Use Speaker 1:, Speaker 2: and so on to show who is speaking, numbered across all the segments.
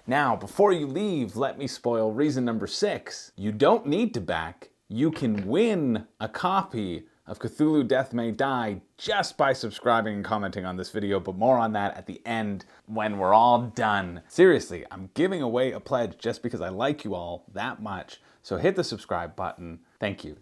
Speaker 1: Now, before you leave, let me spoil reason number 6. You don't need to back. You can win a copy of Cthulhu Death May Die just by subscribing and commenting on this video, but more on that at the end when we're all done. Seriously, I'm giving away a pledge just because I like you all that much. So hit the subscribe button. Thank you.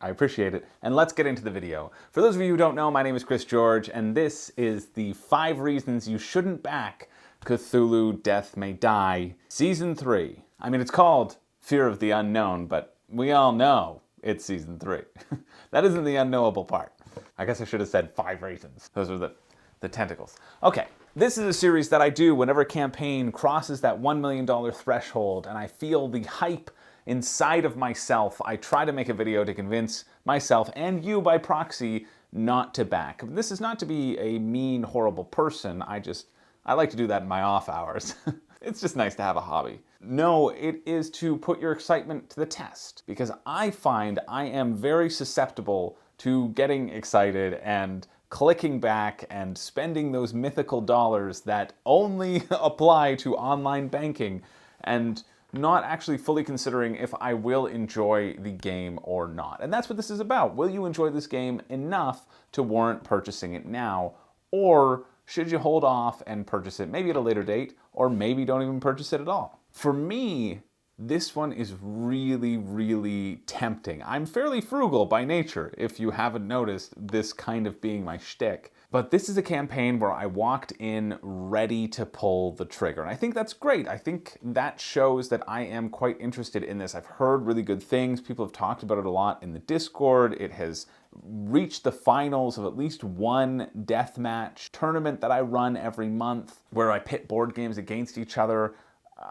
Speaker 1: I appreciate it. And let's get into the video. For those of you who don't know, my name is Chris George, and this is the 5 reasons you shouldn't back Cthulhu Death May Die Season 3. I mean, it's called Fear of the Unknown, but we all know it's Season 3. That isn't the unknowable part. I guess I should have said 5 reasons. Those are the tentacles. Okay, this is a series that I do whenever a campaign crosses that $1 million threshold and I feel the hype inside of myself. I try to make a video to convince myself and you by proxy not to back. This is not to be a mean, horrible person. I like to do that in my off hours. It's just nice to have a hobby. No, it is to put your excitement to the test, because I find I am very susceptible to getting excited and clicking back and spending those mythical dollars that only apply to online banking and not actually fully considering if I will enjoy the game or not. And that's what this is about. Will you enjoy this game enough to warrant purchasing it now? Or should you hold off and purchase it maybe at a later date, or maybe don't even purchase it at all? For me, this one is really, really tempting. I'm fairly frugal by nature, if you haven't noticed this kind of being my shtick. But this is a campaign where I walked in ready to pull the trigger. And I think that's great. I think that shows that I am quite interested in this. I've heard really good things. People have talked about it a lot in the Discord. It has reached the finals of at least one deathmatch tournament that I run every month, where I pit board games against each other.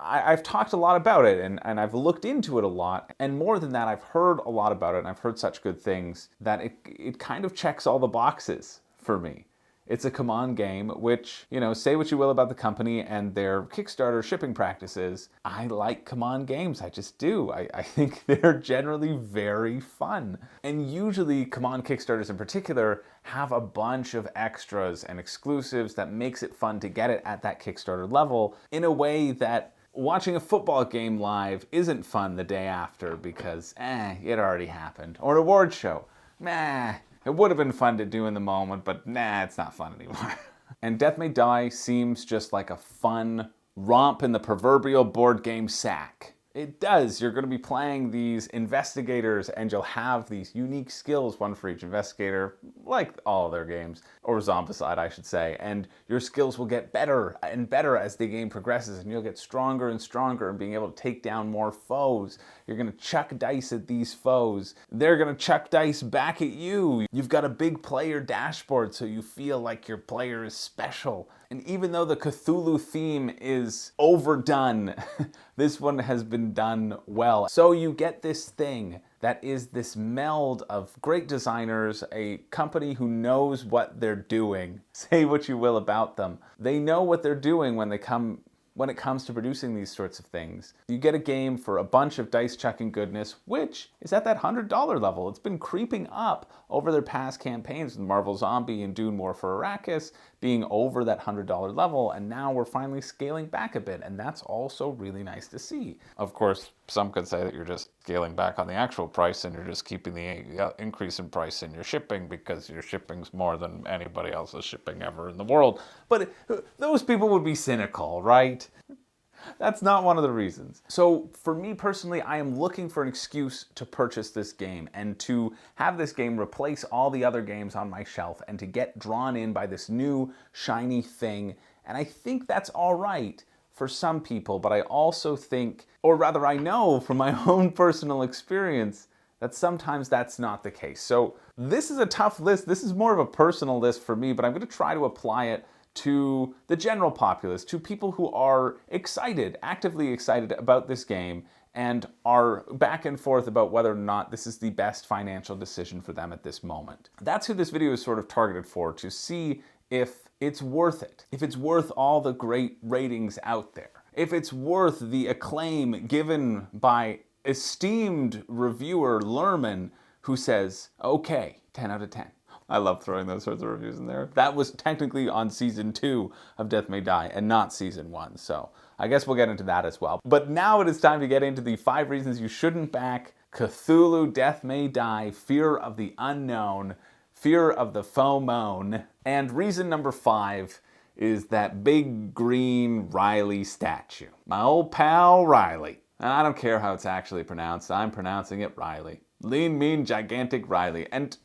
Speaker 1: I've talked a lot about it and I've looked into it a lot. And more than that, I've heard a lot about it and I've heard such good things that it kind of checks all the boxes for me. It's a CMON game, which, you know, say what you will about the company and their Kickstarter shipping practices. I like CMON games, I just do. I think they're generally very fun. And usually CMON Kickstarters in particular have a bunch of extras and exclusives that makes it fun to get it at that Kickstarter level in a way that watching a football game live isn't fun the day after because, it already happened. Or an award show, it would have been fun to do in the moment, but it's not fun anymore. And Death May Die seems just like a fun romp in the proverbial board game sack. It does. You're going to be playing these investigators and you'll have these unique skills, one for each investigator, like all their games, or Zombicide, I should say. And your skills will get better and better as the game progresses, and you'll get stronger and stronger in being able to take down more foes. You're going to chuck dice at these foes. They're going to chuck dice back at you. You've got a big player dashboard so you feel like your player is special. And even though the Cthulhu theme is overdone, this one has been done well. So you get this thing that is this meld of great designers, a company who knows what they're doing. Say what you will about them. They know what they're doing when it comes to producing these sorts of things. You get a game for a bunch of dice chucking goodness, which is at that $100 level. It's been creeping up over their past campaigns with Marvel Zombie and Dune War for Arrakis being over that $100 level, and now we're finally scaling back a bit, and that's also really nice to see. Of course, some could say that you're just scaling back on the actual price and you're just keeping the increase in price in your shipping because your shipping's more than anybody else's shipping ever in the world. But those people would be cynical, right? That's not one of the reasons. So for me personally, I am looking for an excuse to purchase this game and to have this game replace all the other games on my shelf and to get drawn in by this new shiny thing. And I think that's all right for some people, but I also think, or rather I know from my own personal experience, that sometimes that's not the case. So this is a tough list. This is more of a personal list for me, but I'm going to try to apply it to the general populace, to people who are excited, actively excited about this game and are back and forth about whether or not this is the best financial decision for them at this moment. That's who this video is sort of targeted for, to see if it's worth it, if it's worth all the great ratings out there, if it's worth the acclaim given by esteemed reviewer Lerman, who says, okay, 10 out of 10. I love throwing those sorts of reviews in there. That was technically on season 2 of Death May Die and not season 1, so I guess we'll get into that as well. But now it is time to get into the 5 reasons you shouldn't back Cthulhu Death May Die, Fear of the Unknown, Fear of the FOMO. And reason number 5 is that big green Riley statue. My old pal Riley. And I don't care how it's actually pronounced, I'm pronouncing it Riley. Lean, mean, gigantic Riley. And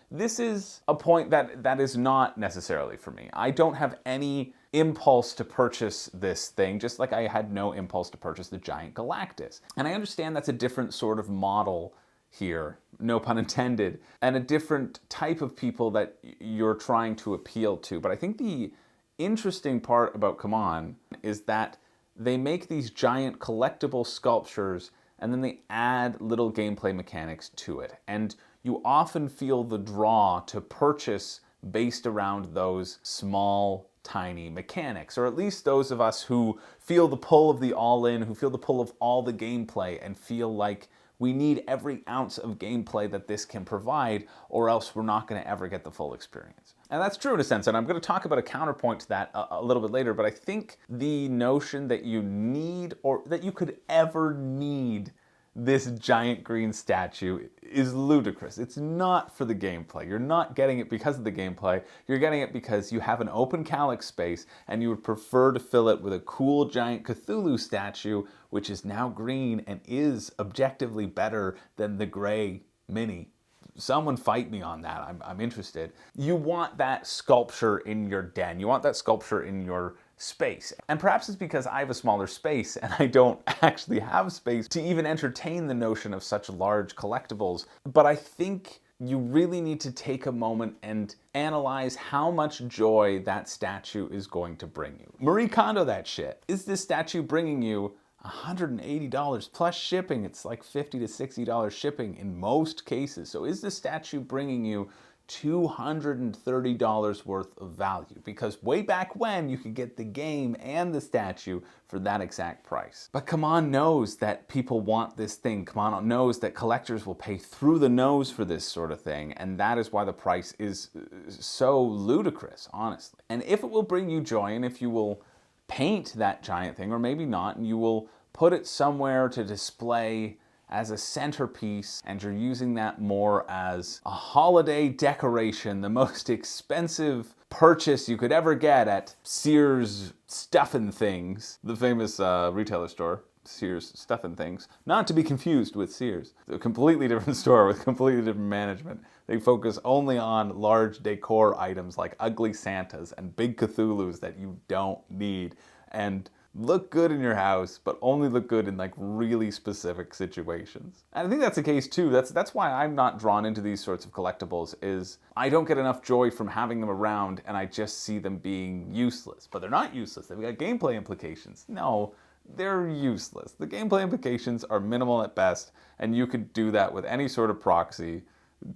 Speaker 1: this is a point that is not necessarily for me. I don't have any impulse to purchase this thing, just like I had no impulse to purchase the giant Galactus. And I understand that's a different sort of model here, no pun intended, and a different type of people that you're trying to appeal to. But I think the interesting part about CMON is that they make these giant collectible sculptures and then they add little gameplay mechanics to it. And you often feel the draw to purchase based around those small, tiny mechanics, or at least those of us who feel the pull of the all-in, who feel the pull of all the gameplay and feel like we need every ounce of gameplay that this can provide, or else we're not going to ever get the full experience. And that's true in a sense, and I'm going to talk about a counterpoint to that a little bit later, but I think the notion that you need, or that you could ever need, this giant green statue is ludicrous. It's not for the gameplay. You're not getting it because of the gameplay. You're getting it because you have an open calyx space and you would prefer to fill it with a cool giant Cthulhu statue, which is now green and is objectively better than the gray mini. Someone fight me on that. I'm interested. You want that sculpture in your den. You want that sculpture in your space. And perhaps it's because I have a smaller space and I don't actually have space to even entertain the notion of such large collectibles. But I think you really need to take a moment and analyze how much joy that statue is going to bring you. Marie Kondo that shit. Is this statue bringing you $180 plus shipping? It's like $50 to $60 shipping in most cases. So is the statue bringing you $230 worth of value? Because way back when you could get the game and the statue for that exact price. But CMON knows that people want this thing. CMON knows that collectors will pay through the nose for this sort of thing, and that is why the price is so ludicrous, honestly. And if it will bring you joy, and if you will paint that giant thing, or maybe not, and you will put it somewhere to display as a centerpiece, and you're using that more as a holiday decoration, the most expensive purchase you could ever get at Sears Stuffin' Things, the famous retailer store, Sears Stuffin' Things, not to be confused with Sears. It's a completely different store with completely different management. They focus only on large decor items like ugly Santas and big Cthulhus that you don't need, and look good in your house, but only look good in like really specific situations. And I think that's the case too. That's why I'm not drawn into these sorts of collectibles, is I don't get enough joy from having them around and I just see them being useless. But they're not useless. They've got gameplay implications. No, they're useless. The gameplay implications are minimal at best, and you could do that with any sort of proxy.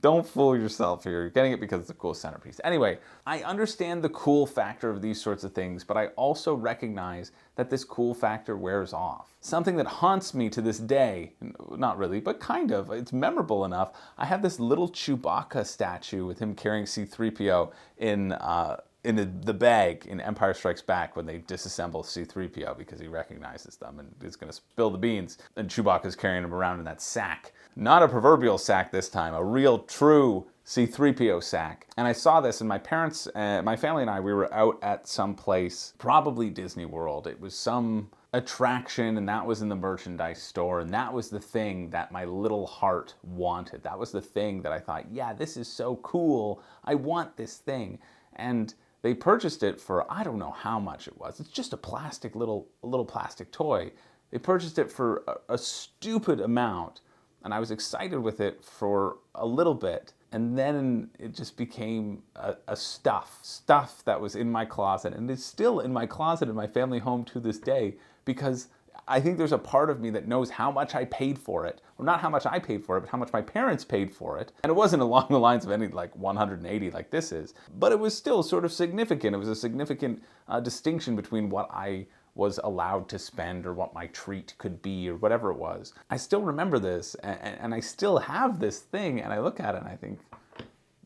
Speaker 1: Don't fool yourself here. You're getting it because it's a cool centerpiece. Anyway, I understand the cool factor of these sorts of things, but I also recognize that this cool factor wears off. Something that haunts me to this day, not really, but kind of, it's memorable enough. I have this little Chewbacca statue with him carrying C-3PO in the bag in Empire Strikes Back when they disassemble C-3PO because he recognizes them and is going to spill the beans. And Chewbacca's carrying him around in that sack. Not a proverbial sack this time, a real true C-3PO sack. And I saw this, and my parents, my family and I, we were out at some place, probably Disney World. It was some attraction, and that was in the merchandise store, and that was the thing that my little heart wanted. That was the thing that I thought, yeah, this is so cool. I want this thing. And they purchased it for, I don't know how much it was. It's just a plastic little plastic toy. They purchased it for a stupid amount, and I was excited with it for a little bit, and then it just became a stuff that was in my closet, and it's still in my closet in my family home to this day, because I think there's a part of me that knows how much I paid for it, or not how much I paid for it, but how much my parents paid for it. And it wasn't along the lines of any like 180 like this is, but it was still sort of significant. It was a significant distinction between what I was allowed to spend or what my treat could be or whatever it was. I still remember this, and I still have this thing, and I look at it and I think,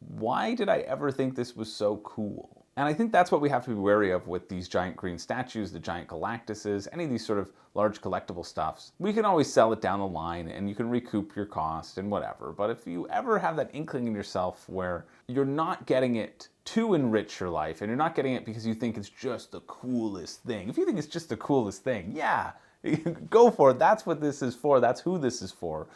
Speaker 1: why did I ever think this was so cool? And I think that's what we have to be wary of with these giant green statues, the giant Galactuses, any of these sort of large collectible stuffs. We can always sell it down the line and you can recoup your cost and whatever. But if you ever have that inkling in yourself where you're not getting it to enrich your life and you're not getting it because you think it's just the coolest thing. If you think it's just the coolest thing, yeah, go for it. That's what this is for. That's who this is for,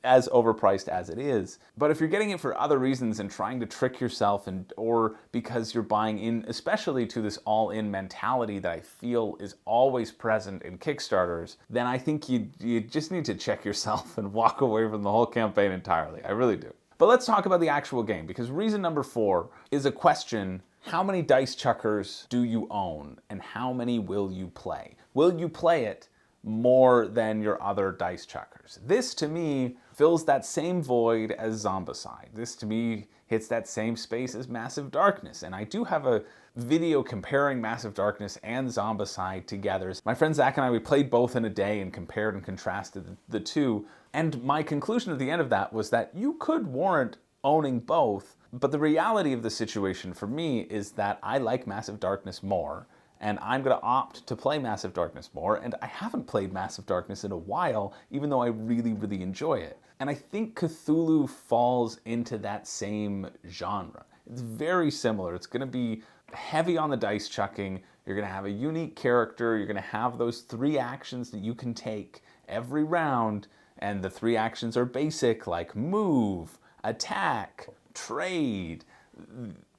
Speaker 1: as overpriced as it is. But if you're getting it for other reasons and trying to trick yourself, or because you're buying in, especially to this all-in mentality that I feel is always present in Kickstarters, then I think you just need to check yourself and walk away from the whole campaign entirely. I really do. But let's talk about the actual game, because reason number 4 is a question: how many dice chuckers do you own and how many will you play? Will you play it more than your other dice chuckers? This to me fills that same void as Zombicide. This to me hits that same space as Massive Darkness. And I do have a video comparing Massive Darkness and Zombicide together. My friend Zach and I, we played both in a day and compared and contrasted the two. And my conclusion at the end of that was that you could warrant owning both. But the reality of the situation for me is that I like Massive Darkness more, and I'm going to opt to play Massive Darkness more, and I haven't played Massive Darkness in a while, even though I really, really enjoy it. And I think Cthulhu falls into that same genre. It's very similar. It's going to be heavy on the dice chucking. You're going to have a unique character. You're going to have those 3 actions that you can take every round, and the 3 actions are basic, like move, attack, trade.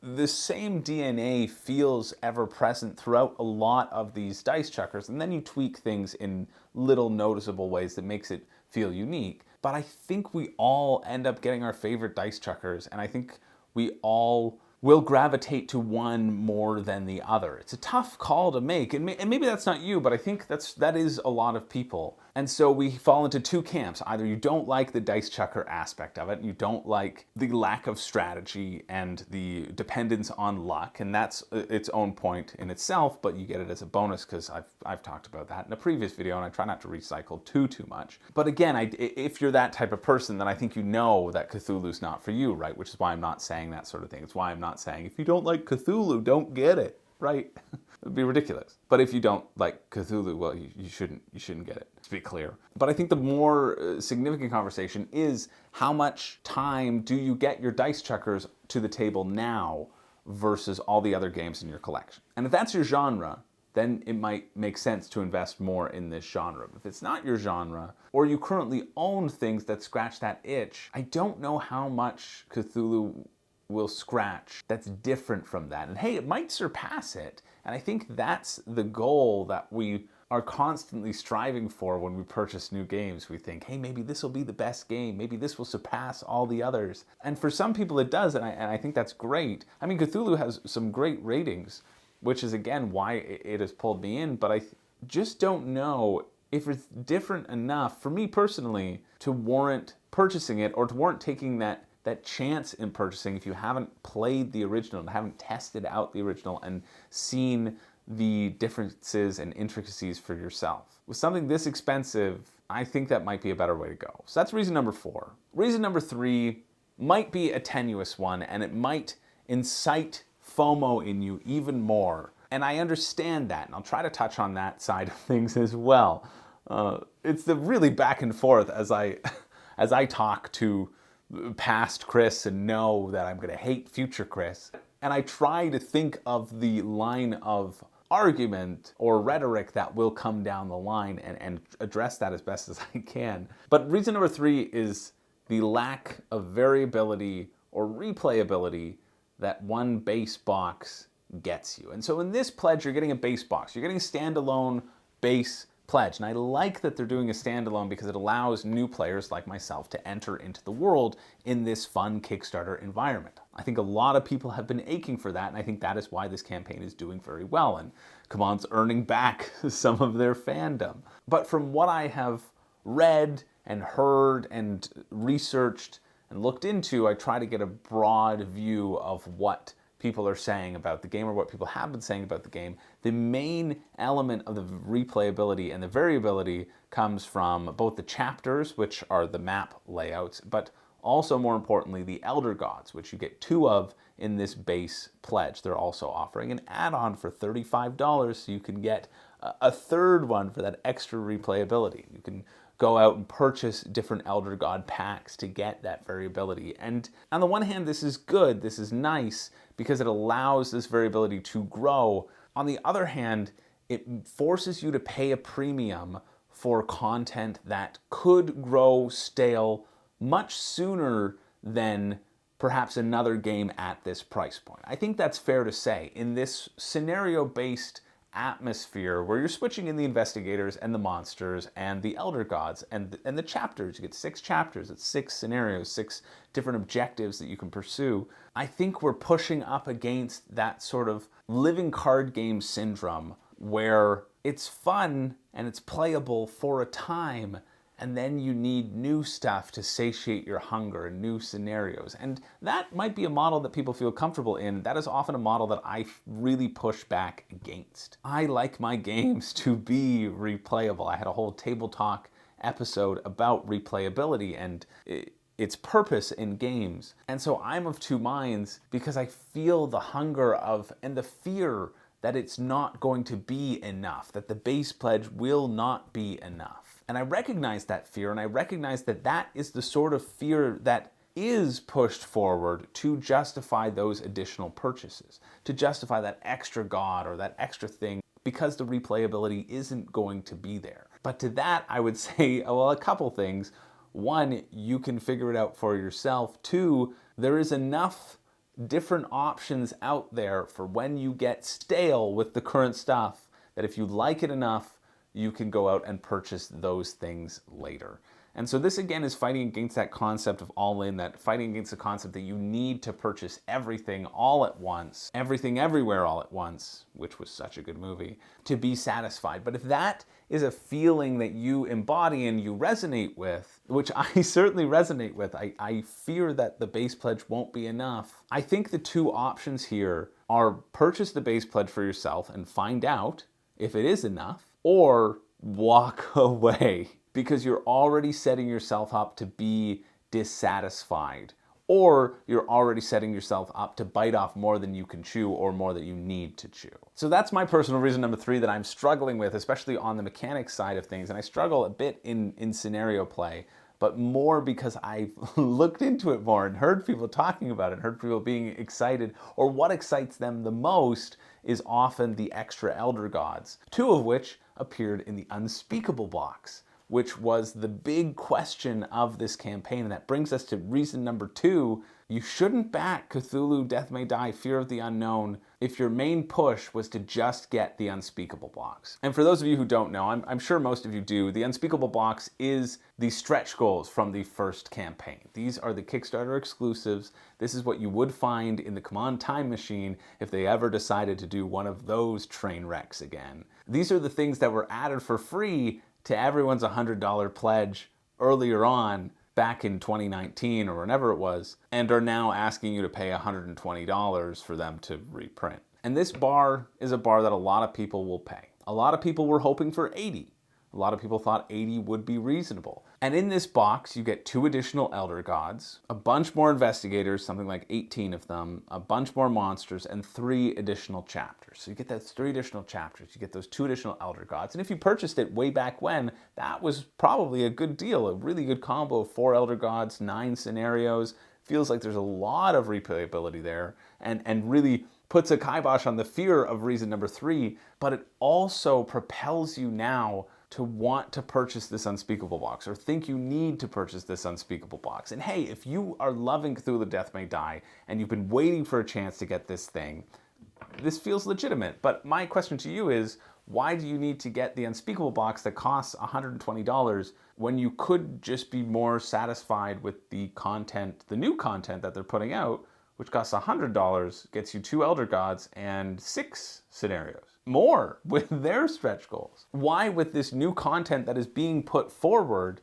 Speaker 1: The same DNA feels ever present throughout a lot of these dice chuckers, and then you tweak things in little noticeable ways that makes it feel unique. But I think we all end up getting our favorite dice chuckers, and I think we all will gravitate to one more than the other. It's a tough call to make, and maybe that's not you, but I think that is a lot of people. And so we fall into 2 camps. Either you don't like the dice chucker aspect of it, and you don't like the lack of strategy and the dependence on luck, and that's its own point in itself, but you get it as a bonus because I've talked about that in a previous video, and I try not to recycle too much. But again, if you're that type of person, then I think you know that Cthulhu's not for you, right? Which is why I'm not saying that sort of thing. It's why I'm not saying, if you don't like Cthulhu, don't get it, right? It'd be ridiculous. But if you don't like Cthulhu, well, you shouldn't get it, to be clear. But I think the more significant conversation is, how much time do you get your dice chuckers to the table now versus all the other games in your collection? And if that's your genre, then it might make sense to invest more in this genre. If it's not your genre, or you currently own things that scratch that itch, I don't know how much Cthulhu will scratch that's different from that. And hey, it might surpass it. And I think that's the goal that we are constantly striving for when we purchase new games. We think, hey, maybe this will be the best game. Maybe this will surpass all the others. And for some people it does, and I think that's great. I mean, Cthulhu has some great ratings, which is, again, why it has pulled me in. But I just don't know if it's different enough, for me personally, to warrant purchasing it, or to warrant taking that chance in purchasing if you haven't played the original and haven't tested out the original and seen the differences and intricacies for yourself. With something this expensive, I think that might be a better way to go. So that's reason number 4. Reason number 3 might be a tenuous one, and it might incite FOMO in you even more. And I understand that, and I'll try to touch on that side of things as well. It's the really back and forth as I talk to past Chris and know that I'm going to hate future Chris. And I try to think of the line of argument or rhetoric that will come down the line and address that as best as I can. But reason number 3 is the lack of variability or replayability that one base box gets you. And so in this pledge, you're getting a base box. You're getting a standalone base pledge. And I like that they're doing a standalone because it allows new players like myself to enter into the world in this fun Kickstarter environment. I think a lot of people have been aching for that, and I think that is why this campaign is doing very well, and CMON's earning back some of their fandom. But from what I have read and heard and researched and looked into, I try to get a broad view of what people are saying about the game, or what people have been saying about the game. The main element of the replayability and the variability comes from both the chapters, which are the map layouts, but Also, more importantly, the Elder Gods, which you get 2 of in this base pledge. They're also offering an add-on for $35, so you can get a third one for that extra replayability. You can go out and purchase different Elder God packs to get that variability. And on the one hand, this is good, this is nice, because it allows this variability to grow. On the other hand, it forces you to pay a premium for content that could grow stale much sooner than perhaps another game at this price point. I think that's fair to say. In this scenario-based atmosphere where you're switching in the investigators and the monsters and the Elder Gods and the chapters, you get 6 chapters, it's 6 scenarios, 6 different objectives that you can pursue. I think we're pushing up against that sort of living card game syndrome where it's fun and it's playable for a time, and then you need new stuff to satiate your hunger and new scenarios. And that might be a model that people feel comfortable in. That is often a model that I really push back against. I like my games to be replayable. I had a whole Table Talk episode about replayability and its purpose in games. And so I'm of two minds because I feel the hunger of and the fear that it's not going to be enough, that the base pledge will not be enough. And I recognize that fear, and I recognize that that is the sort of fear that is pushed forward to justify those additional purchases, to justify that extra god or that extra thing, because the replayability isn't going to be there. But to that, I would say, well, a couple things. One, you can figure it out for yourself. Two, there is enough different options out there for when you get stale with the current stuff that if you like it enough, you can go out and purchase those things later. And so this again is fighting against that concept of all in, that fighting against the concept that you need to purchase everything all at once, everything everywhere all at once, which was such a good movie, to be satisfied. But if that is a feeling that you embody and you resonate with, which I certainly resonate with, I fear that the base pledge won't be enough. I think the two options here are purchase the base pledge for yourself and find out if it is enough, or walk away, because you're already setting yourself up to be dissatisfied, or you're already setting yourself up to bite off more than you can chew or more than you need to chew. So that's my personal reason number 3 that I'm struggling with, especially on the mechanics side of things. And I struggle a bit in scenario play, but more because I've looked into it more and heard people talking about it, heard people being excited, or what excites them the most is often the extra Elder Gods, 2 of which appeared in the Unspeakable box, which was the big question of this campaign. And that brings us to reason number 2. You shouldn't back Cthulhu Death May Die, Fear of the Unknown, if your main push was to just get the Unspeakable box. And for those of you who don't know, I'm sure most of you do, the Unspeakable box is the stretch goals from the first campaign. These are the Kickstarter exclusives. This is what you would find in the Command Time Machine if they ever decided to do one of those train wrecks again. These are the things that were added for free to everyone's $100 pledge earlier on, back in 2019 or whenever it was, and are now asking you to pay $120 for them to reprint. And this bar is a bar that a lot of people will pay. A lot of people were hoping for 80. A lot of people thought 80 would be reasonable. And in this box, you get 2 additional Elder Gods, a bunch more investigators, something like 18 of them, a bunch more monsters, and 3 additional chapters. So you get those 3 additional chapters, you get those 2 additional Elder Gods. And if you purchased it way back when, that was probably a good deal, a really good combo of 4 Elder Gods, 9 scenarios. Feels like there's a lot of replayability there, and really puts a kibosh on the fear of reason number 3, but it also propels you now to want to purchase this Unspeakable box, or think you need to purchase this Unspeakable box. And hey, if you are loving Cthulhu Death May Die, and you've been waiting for a chance to get this thing, this feels legitimate. But my question to you is, why do you need to get the Unspeakable box that costs $120 when you could just be more satisfied with the content, the new content that they're putting out, which costs $100, gets you 2 Elder Gods and 6 scenarios? More with their stretch goals. Why, with this new content that is being put forward,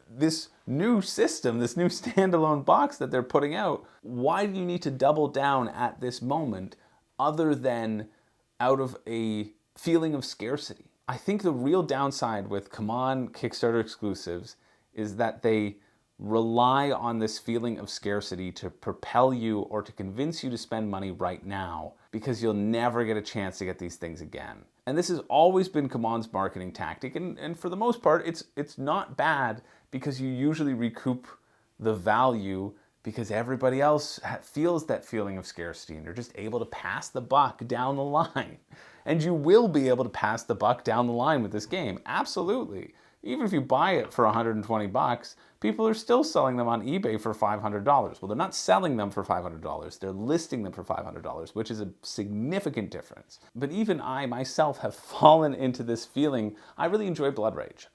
Speaker 1: this new system, this new standalone box that they're putting out, why do you need to double down at this moment other than out of a feeling of scarcity? I think the real downside with Kickstarter exclusives is that they rely on this feeling of scarcity to propel you or to convince you to spend money right now, because you'll never get a chance to get these things again. And this has always been CMON's marketing tactic, and for the most part, it's not bad, because you usually recoup the value because everybody else feels that feeling of scarcity, and you're just able to pass the buck down the line. And you will be able to pass the buck down the line with this game, absolutely. Even if you buy it for 120 bucks, people are still selling them on eBay for $500. Well, they're not selling them for $500, they're listing them for $500, which is a significant difference. But even I myself have fallen into this feeling. I really enjoy Blood Rage.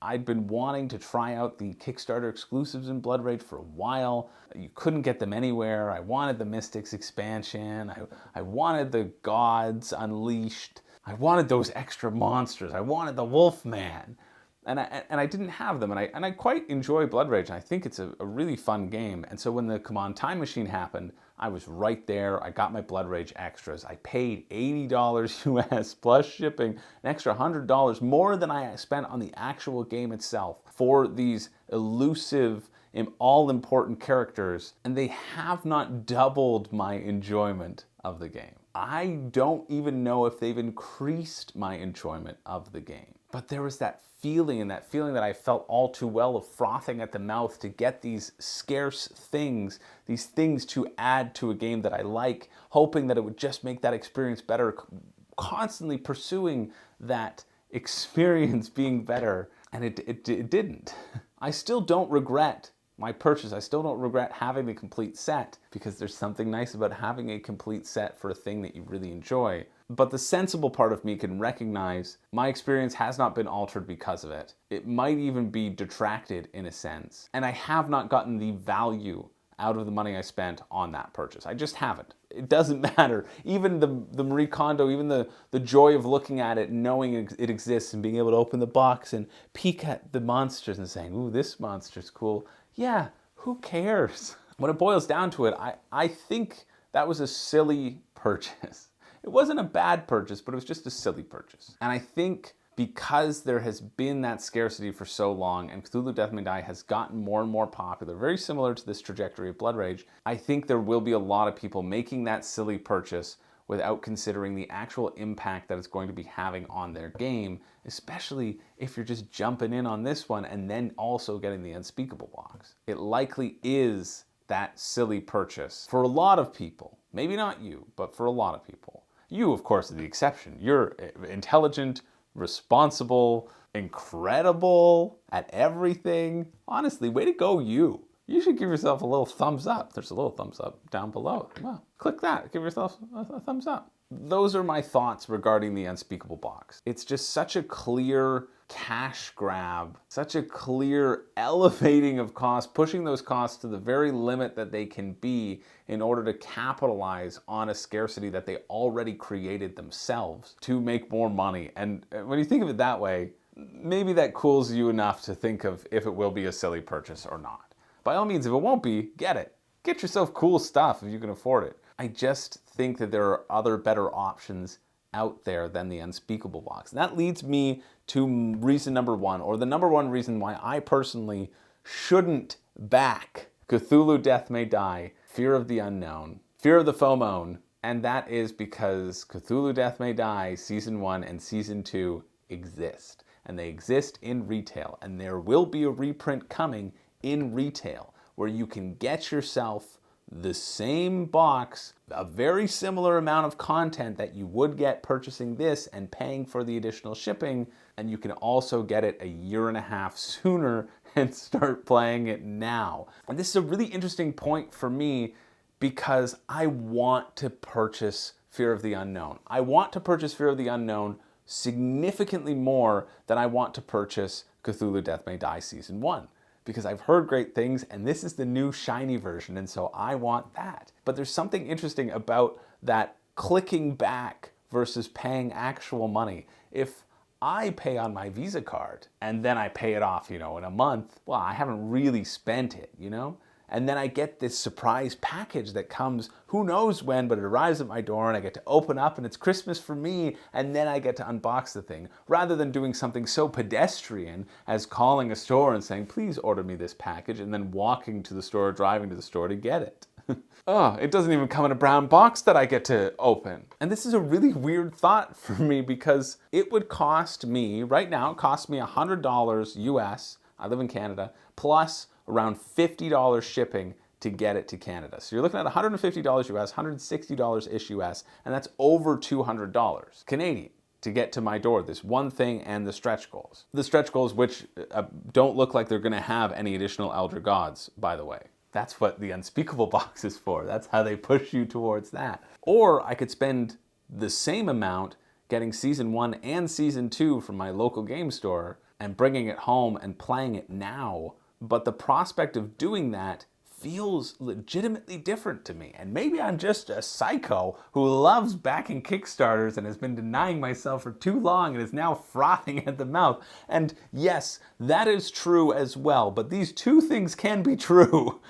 Speaker 1: I'd been wanting to try out the Kickstarter exclusives in Blood Rage for a while. You couldn't get them anywhere. I wanted the Mystics expansion. I wanted the Gods Unleashed. I wanted those extra monsters. I wanted the Wolfman. And I didn't have them, and I quite enjoy Blood Rage, and I think it's a really fun game. And so when the CMON Time Machine happened, I was right there. I got my Blood Rage extras. I paid $80 US plus shipping, an extra $100 more than I spent on the actual game itself for these elusive, all-important characters, and they have not doubled my enjoyment of the game. I don't even know if they've increased my enjoyment of the game. But there was that feeling, and that feeling that I felt all too well, of frothing at the mouth to get these scarce things, these things to add to a game that I like, hoping that it would just make that experience better, constantly pursuing that experience being better, and it didn't. I still don't regret my purchase. I still don't regret having the complete set, because there's something nice about having a complete set for a thing that you really enjoy. But the sensible part of me can recognize my experience has not been altered because of it. It might even be detracted in a sense. And I have not gotten the value out of the money I spent on that purchase. I just haven't. It doesn't matter. Even the Marie Kondo, even the joy of looking at it, knowing it exists, and being able to open the box and peek at the monsters and saying, ooh, this monster's cool. Yeah, who cares? When it boils down to it, I think that was a silly purchase. It wasn't a bad purchase, but it was just a silly purchase. And I think because there has been that scarcity for so long, and Cthulhu Death May Die has gotten more and more popular, very similar to this trajectory of Blood Rage, I think there will be a lot of people making that silly purchase without considering the actual impact that it's going to be having on their game, especially if you're just jumping in on this one and then also getting the Unspeakable box. It likely is that silly purchase for a lot of people. Maybe not you, but for a lot of people. You, of course, are the exception. You're intelligent, responsible, incredible at everything. Honestly, way to go, you. You should give yourself a little thumbs up. There's a little thumbs up down below. Well, click that. Give yourself a thumbs up. Those are my thoughts regarding the Unspeakable box. It's just such a clear cash grab, such a clear elevating of costs, pushing those costs to the very limit that they can be in order to capitalize on a scarcity that they already created themselves to make more money. And when you think of it that way, maybe that cools you enough to think of if it will be a silly purchase or not. By all means, if it won't be, get it. Get yourself cool stuff if you can afford it. I just think that there are other better options out there than the Unspeakable box. And that leads me to reason number one, or the number one reason why I personally shouldn't back Cthulhu Death May Die, Fear of the Unknown, Fear of the FOMO, and that is because Cthulhu Death May Die Season 1 and Season 2 exist. And they exist in retail, and there will be a reprint coming in retail where you can get yourself the same box, a very similar amount of content that you would get purchasing this and paying for the additional shipping, and you can also get it a year and a half sooner and start playing it now. And this is a really interesting point for me because I want to purchase Fear of the Unknown. I want to purchase Fear of the Unknown significantly more than I want to purchase Cthulhu Death May Die Season 1. Because I've heard great things, and this is the new shiny version, and so I want that. But there's something interesting about that clicking back versus paying actual money. If I pay on my Visa card, and then I pay it off, in a month, well, I haven't really spent it, and then I get this surprise package that comes who knows when, but it arrives at my door and I get to open up and it's Christmas for me, and then I get to unbox the thing, rather than doing something so pedestrian as calling a store and saying, please order me this package, and then walking to the store or driving to the store to get it. Oh, it doesn't even come in a brown box that I get to open. And this is a really weird thought for me, because it would cost me, right now, it costs me $100 US, I live in Canada, plus around $50 shipping to get it to Canada. So you're looking at $150 US, $160-ish US, and that's over $200 Canadian to get to my door, this one thing and the stretch goals. The stretch goals, which don't look like they're gonna have any additional Elder Gods, by the way. That's what the Unspeakable box is for. That's how they push you towards that. Or I could spend the same amount getting Season 1 and Season 2 from my local game store and bringing it home and playing it now. But the prospect of doing that feels legitimately different to me. And maybe I'm just a psycho who loves backing Kickstarters and has been denying myself for too long and is now frothing at the mouth. And yes, that is true as well, but these two things can be true.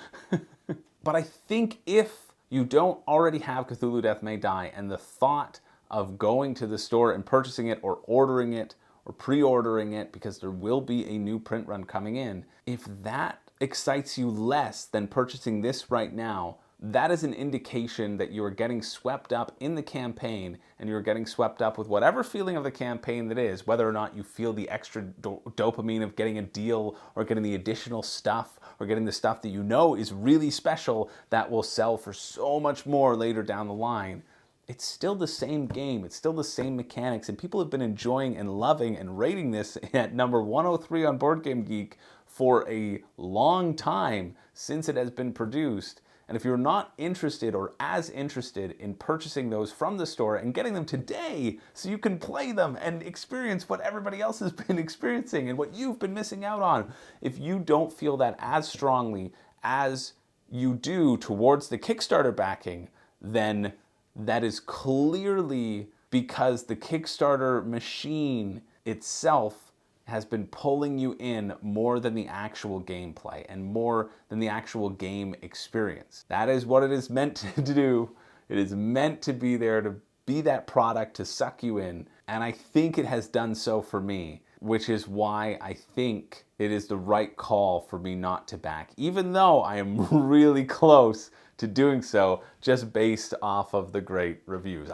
Speaker 1: But I think if you don't already have Cthulhu Death May Die, and the thought of going to the store and purchasing it or ordering it or pre-ordering it, because there will be a new print run coming in, if that excites you less than purchasing this right now, that is an indication that you are getting swept up in the campaign, and you're getting swept up with whatever feeling of the campaign that is, whether or not you feel the extra dopamine of getting a deal or getting the additional stuff or getting the stuff that you know is really special that will sell for so much more later down the line. It's still the same game, it's still the same mechanics, and people have been enjoying and loving and rating this at number 103 on Board Game Geek for a long time since it has been produced. And if you're not interested or as interested in purchasing those from the store and getting them today so you can play them and experience what everybody else has been experiencing and what you've been missing out on, if you don't feel that as strongly as you do towards the Kickstarter backing, then that is clearly because the Kickstarter machine itself has been pulling you in more than the actual gameplay and more than the actual game experience. That is what it is meant to do. It is meant to be there to be that product to suck you in. And I think it has done so for me, which is why I think it is the right call for me not to back, even though I am really close to doing so just based off of the great reviews.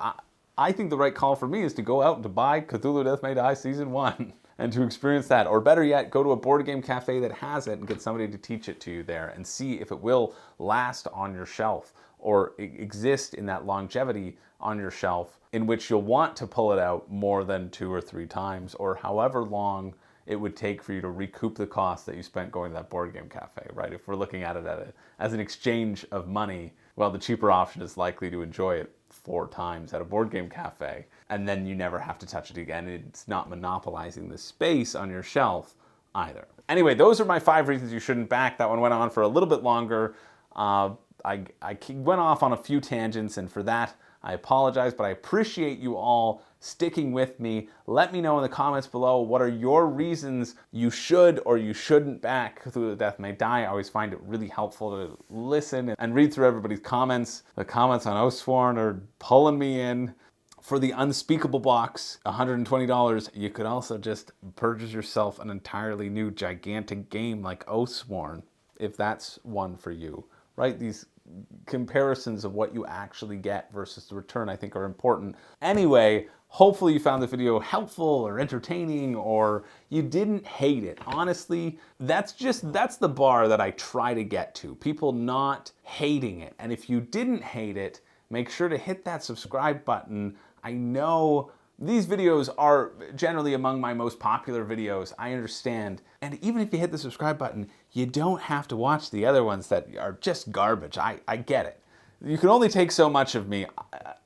Speaker 1: I think the right call for me is to go out and to buy Cthulhu Death May Die Season 1 and to experience that. Or better yet, go to a board game cafe that has it and get somebody to teach it to you there and see if it will last on your shelf or exist in that longevity on your shelf in which you'll want to pull it out more than 2 or 3 times, or however long it would take for you to recoup the cost that you spent going to that board game cafe, right? If we're looking at it as an exchange of money, well, the cheaper option is likely to enjoy it 4 times at a board game cafe, and then you never have to touch it again. It's not monopolizing the space on your shelf either. Anyway, those are my 5 reasons you shouldn't back. That one went on for a little bit longer. I went off on a few tangents, and for that, I apologize, but I appreciate you all sticking with me. Let me know in the comments below, what are your reasons you should or you shouldn't back Cthulhu Death May Die. I always find it really helpful to listen and read through everybody's comments. The comments on Oathsworn are pulling me in. For the Unspeakable box, $120, you could also just purchase yourself an entirely new gigantic game like Oathsworn, if that's one for you, right? These comparisons of what you actually get versus the return, I think, are important. Anyway, hopefully you found the video helpful or entertaining, or you didn't hate it. Honestly, that's the bar that I try to get to. People not hating it. And if you didn't hate it, make sure to hit that subscribe button. I know these videos are generally among my most popular videos, I understand. And even if you hit the subscribe button, you don't have to watch the other ones that are just garbage. I get it. You can only take so much of me.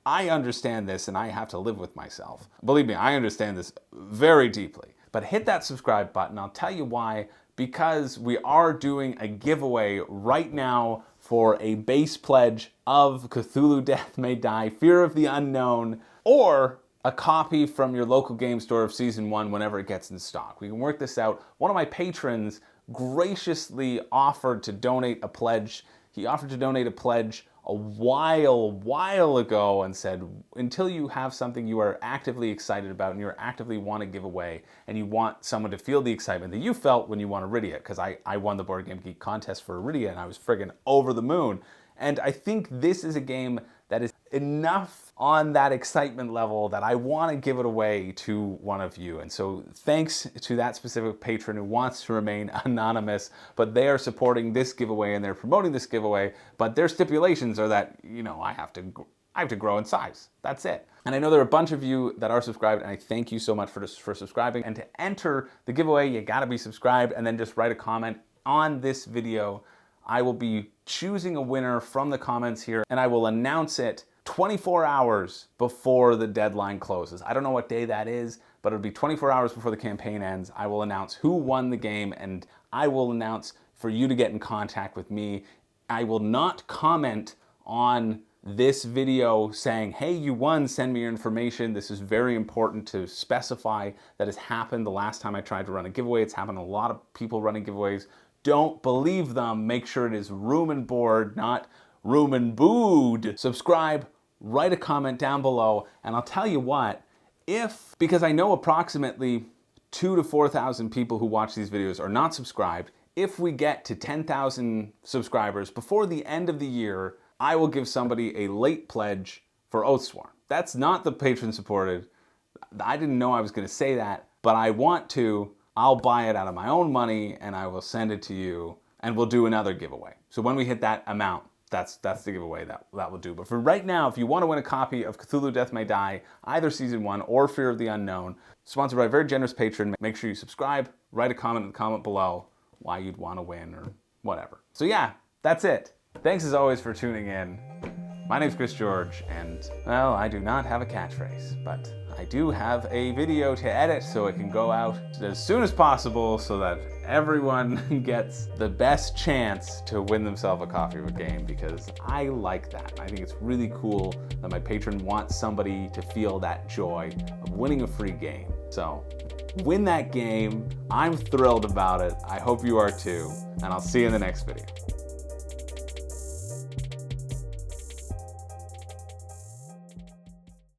Speaker 1: I understand this, and I have to live with myself. Believe me, I understand this very deeply. But hit that subscribe button. I'll tell you why. Because we are doing a giveaway right now for a base pledge of Cthulhu Death May Die, Fear of the Unknown, or a copy from your local game store of Season 1 whenever it gets in stock. We can work this out. One of my patrons graciously offered to donate a pledge. He offered to donate a pledge a while ago and said, until you have something you are actively excited about and you actively want to give away and you want someone to feel the excitement that you felt when you won Iridia, because I won the Board Game Geek contest for Iridia and I was friggin' over the moon. And I think this is a game that is enough on that excitement level that I want to give it away to one of you. And so thanks to that specific patron who wants to remain anonymous, but they are supporting this giveaway and they're promoting this giveaway, but their stipulations are that, you know, I have to grow in size. That's it. And I know there are a bunch of you that are subscribed, and I thank you so much for subscribing. And to enter the giveaway, you gotta be subscribed and then just write a comment on this video. I will be choosing a winner from the comments here, and I will announce it 24 hours before the deadline closes. I don't know what day that is, but it'll be 24 hours before the campaign ends. I will announce who won the game, and I will announce for you to get in contact with me. I will not comment on this video saying, hey, you won, send me your information. This is very important to specify. That has happened the last time I tried to run a giveaway. It's happened to a lot of people running giveaways. Don't believe them. Make sure it is room and board, not room and bood. Subscribe, write a comment down below, and I'll tell you what, because I know approximately 2,000 to 4,000 people who watch these videos are not subscribed, if we get to 10,000 subscribers before the end of the year, I will give somebody a late pledge for Oathsworn. That's not the patron supported. I didn't know I was gonna say that, but I want to. I'll buy it out of my own money and I will send it to you and we'll do another giveaway. So when we hit that amount, that's the giveaway that will do. But for right now, if you want to win a copy of Cthulu Death May Die, either Season 1 or Fear of the Unknown, sponsored by a very generous patron, make sure you subscribe, write a comment in the comment below why you'd want to win or whatever. So yeah, that's it. Thanks as always for tuning in. My name's Chris George, and, well, I do not have a catchphrase, but I do have a video to edit so it can go out as soon as possible so that everyone gets the best chance to win themselves a copy of a game, because I like that. I think it's really cool that my patron wants somebody to feel that joy of winning a free game. So, win that game. I'm thrilled about it. I hope you are too, and I'll see you in the next video.